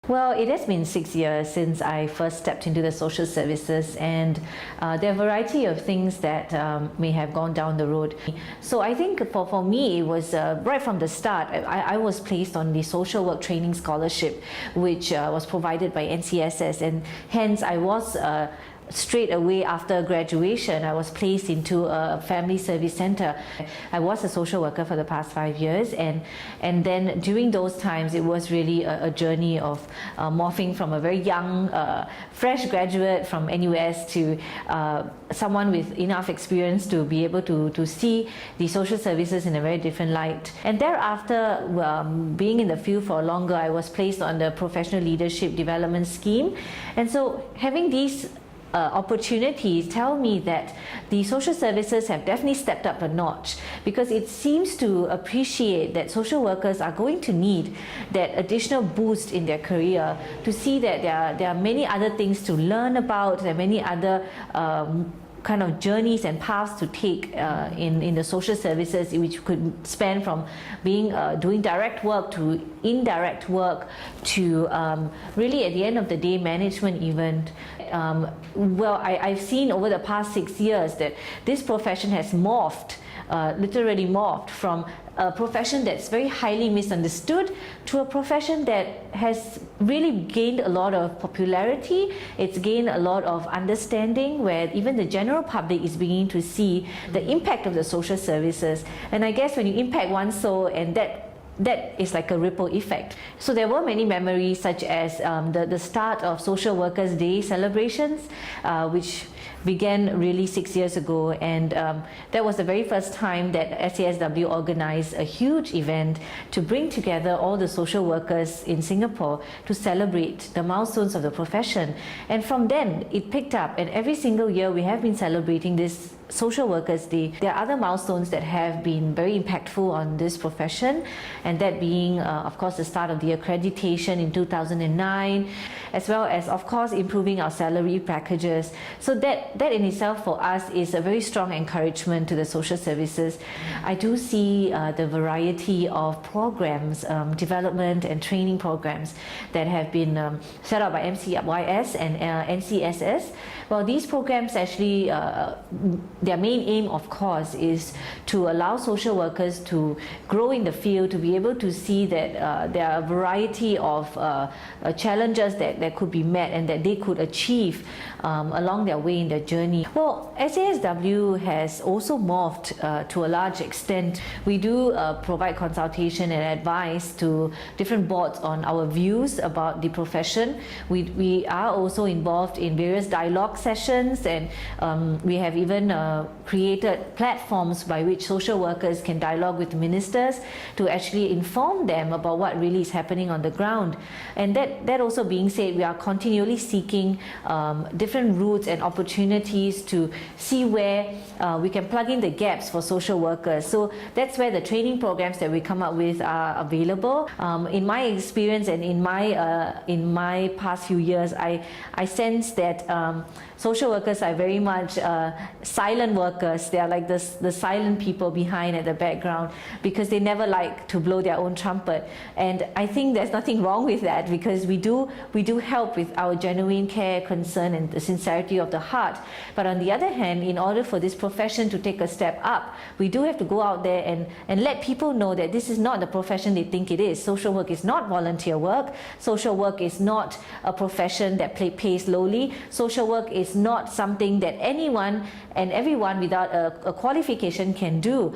Well, it has been 6 years since I first stepped into the social services, and there are a variety of things that may have gone down the road. So I think for me, it was right from the start. I was placed on the social work training scholarship, which was provided by NCSS, and hence I was straight away after graduation, I was placed into a family service center. I was a social worker for the past 5 years, and then during those times, it was really a journey of morphing from a very young, fresh graduate from NUS to someone with enough experience to be able to see the social services in a very different light. And thereafter, being in the field for longer, I was placed on the professional leadership development scheme. And so having these opportunities tell me that the social services have definitely stepped up a notch, because it seems to appreciate that social workers are going to need that additional boost in their career, to see that there are many other things to learn about, there are many other kind of journeys and paths to take in the social services, which could span from being doing direct work to indirect work to really at the end of the day management even. Well, I've seen over the past 6 years that this profession has morphed, literally morphed from a profession that's very highly misunderstood to a profession that has really gained a lot of popularity. It's gained a lot of understanding, where even the general public is beginning to see the impact of the social services. And I guess when you impact one soul, and that is like a ripple effect. So there were many memories, such as the start of Social Workers' Day celebrations, which began really 6 years ago, and that was the very first time that SASW organized a huge event to bring together all the social workers in Singapore to celebrate the milestones of the profession. And from then it picked up, and every single year we have been celebrating this Social Workers' Day. There are other milestones that have been very impactful on this profession, and that being of course the start of the accreditation in 2009, as well as of course improving our salary packages. So that in itself for us is a very strong encouragement to the social services. I do see the variety of programs, development and training programs that have been set up by MCYS and NCSS. Well, these programs actually, their main aim of course is to allow social workers to grow in the field, to be able to see that there are a variety of challenges that could be met and that they could achieve along their way in their journey. Well, SASW has also morphed to a large extent. We do provide consultation and advice to different boards on our views about the profession. We are also involved in various dialogue sessions, and we have even created platforms by which social workers can dialogue with ministers to actually inform them about what really is happening on the ground. And that also being said, we are continually seeking different routes and opportunities to see where we can plug in the gaps for social workers. So that's where the training programs that we come up with are available. In my experience and in my past few years, I sense that social workers are very much silent workers. They are like the silent people behind at the background, because they never like to blow their own trumpet. And I think there's nothing wrong with that, because we do help with our genuine care, concern, and the sincerity of the heart. But on the other hand, in order for this profession to take a step up, we do have to go out there and let people know that this is not the profession they think it is. Social work is not volunteer work. Social work is not a profession that pays lowly. Social work is not something that anyone and everyone without a qualification can do.